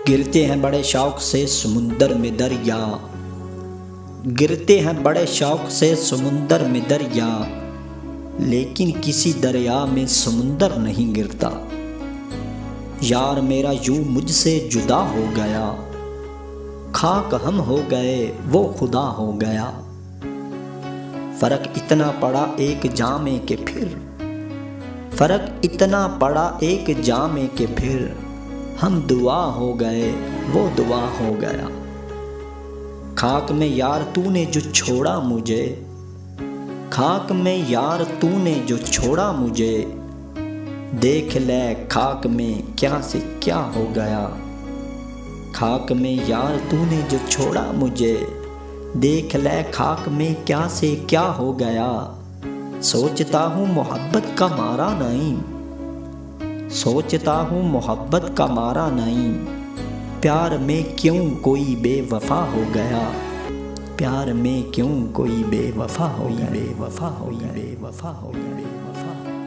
गिरते हैं बड़े शौक से समुंदर में दरिया, गिरते हैं बड़े शौक से समुंदर में दरिया, लेकिन किसी दरिया में समुंदर नहीं गिरता। यार मेरा यूं मुझसे जुदा हो गया, खाक हम हो गए वो खुदा हो गया। फर्क इतना पड़ा एक जामे के फिर, फर्क इतना पड़ा एक जामे के फिर, हम दुआ हो गए वो दुआ हो गया। खाक में यार तूने जो छोड़ा मुझे, खाक में यार तूने जो छोड़ा मुझे, देख ले खाक में क्या से क्या हो गया। खाक में यार तूने जो छोड़ा मुझे, देख ले खाक में क्या से क्या हो गया। सोचता हूँ मोहब्बत का मारा नहीं, सोचता हूँ मोहब्बत का मारा नहीं, प्यार में क्यों कोई बेवफा हो गया। प्यार में क्यों कोई बेवफा हो गया, बेवफा हो गया, बेवफा हो गया, बेवफा।